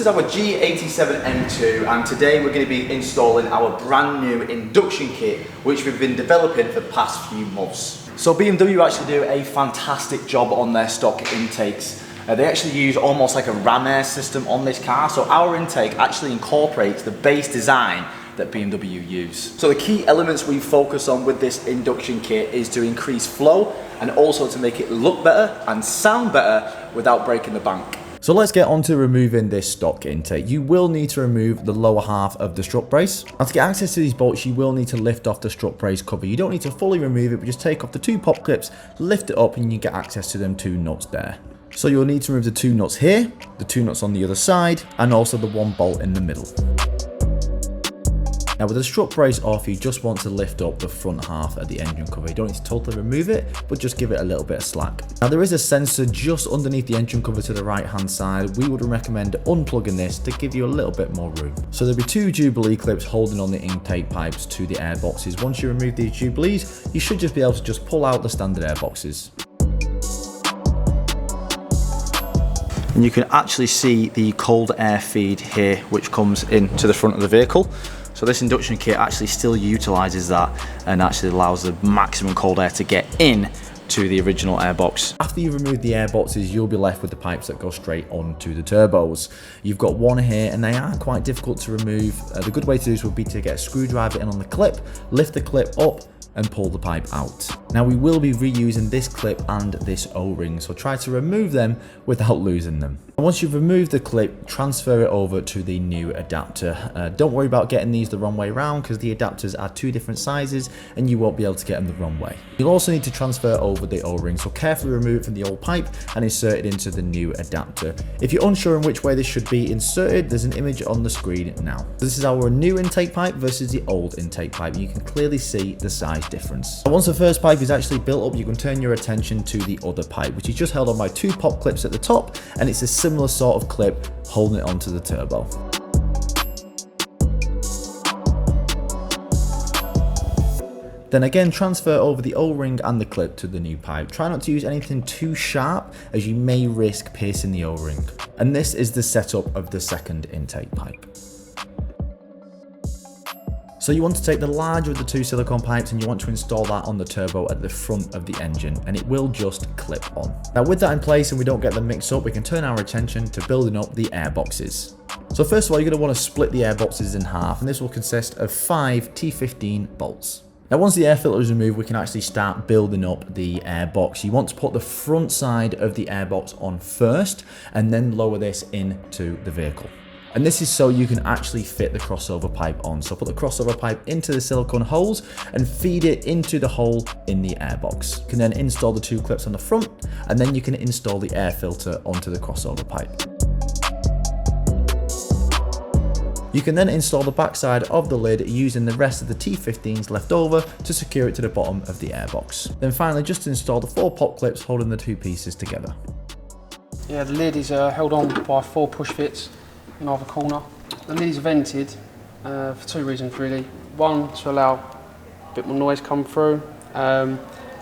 our G87 M2, and today we're going to be installing our brand new induction kit which we've been developing for the past few months. So BMW actually do a fantastic job on their stock intakes. They actually use almost like a ram air system on this car, so our intake actually incorporates the base design that BMW use. So the key elements we focus on with this induction kit is to increase flow and also to make it look better and sound better without breaking the bank. So let's get on to removing this stock intake. You will need to remove the lower half of the strut brace. And to get access to these bolts, you will need to lift off the strut brace cover. You don't need to fully remove it, but just take off the two pop clips, lift it up, and you get access to them two nuts there. So you'll need to remove the two nuts here, the two nuts on the other side, and also the one bolt in the middle. Now with the strut brace off, you just want to lift up the front half of the engine cover. You don't need to totally remove it, but just give it a little bit of slack. Now there is a sensor just underneath the engine cover to the right hand side. We would recommend unplugging this to give you a little bit more room. So there'll be two Jubilee clips holding on the intake pipes to the air boxes. Once you remove these Jubilees, you should just be able to just pull out the standard air boxes. And you can actually see the cold air feed here which comes into the front of the vehicle. So this induction kit actually still utilises that and actually allows the maximum cold air to get in to the original airbox. After you've removed the airboxes, you'll be left with the pipes that go straight onto the turbos. You've got one here and they are quite difficult to remove. The good way to do this would be to get a screwdriver in on the clip, lift the clip up and pull the pipe out. Now we will be reusing this clip and this O-ring, so try to remove them without losing them. And once you've removed the clip, transfer it over to the new adapter. Don't worry about getting these the wrong way around because the adapters are two different sizes and you won't be able to get them the wrong way. You'll also need to transfer over the O-ring, so carefully remove it from the old pipe and insert it into the new adapter. If you're unsure on which way this should be inserted, there's an image on the screen now. This is our new intake pipe versus the old intake pipe. You can clearly see the size difference. Once the first pipe is actually built up, you can turn your attention to the other pipe, which is just held on by two pop clips at the top, and it's a similar sort of clip holding it onto the turbo. Then again, transfer over the O-ring and the clip to the new pipe. Try not to use anything too sharp as you may risk piercing the O-ring. And this is the setup of the second intake pipe. So you want to take the larger of the two silicone pipes and you want to install that on the turbo at the front of the engine, and it will just clip on. Now with that in place and we don't get them mixed up, we can turn our attention to building up the air boxes. So first of all, you're going to want to split the air boxes in half, and this will consist of 5 T15 bolts. Now once the air filter is removed, we can actually start building up the air box. You want to put the front side of the air box on first and then lower this into the vehicle. And this is so you can actually fit the crossover pipe on. So put the crossover pipe into the silicone holes and feed it into the hole in the airbox. You can then install the two clips on the front, and then you can install the air filter onto the crossover pipe. You can then install the backside of the lid using the rest of the T15s left over to secure it to the bottom of the airbox. Then finally just install the 4 pop clips holding the two pieces together. Yeah, the lid is held on by 4 push fits in either corner. The lid is vented for 2 reasons really. One, to allow a bit more noise come through.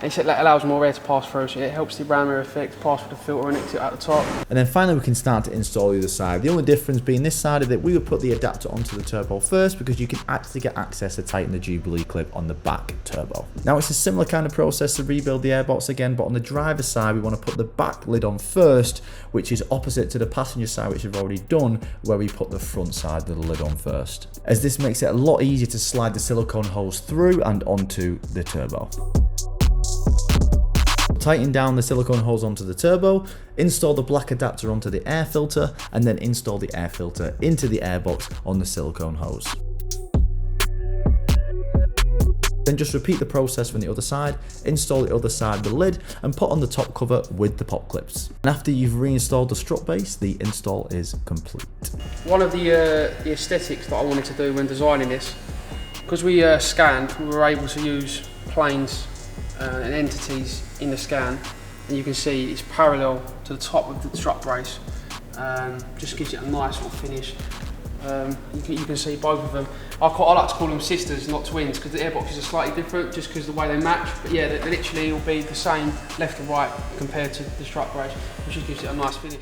It allows more air to pass through, so it helps the ram air effect pass through the filter and exit at the top. And then finally we can start to install the other side. The only difference being this side of it, we would put the adapter onto the turbo first because you can actually get access to tighten the Jubilee clip on the back turbo. Now it's a similar kind of process to rebuild the airbox again, but on the driver's side we want to put the back lid on first, which is opposite to the passenger side, which we've already done, where we put the front side of the lid on first, as this makes it a lot easier to slide the silicone holes through and onto the turbo. Tighten down the silicone holes onto the turbo, install the black adapter onto the air filter, and then install the air filter into the airbox on the silicone hose. Then just repeat the process from the other side, install the other side of the lid, and put on the top cover with the pop clips. And after you've reinstalled the strut base, the install is complete. One of the aesthetics that I wanted to do when designing this, because we scanned, we were able to use planes and entities in the scan, and you can see it's parallel to the top of the strut brace. Just gives it a nice little finish. You can see both of them. I like to call them sisters, not twins, because the airboxes are slightly different just because of the way they match. But yeah, they literally will be the same left and right compared to the strut brace, which just gives it a nice finish.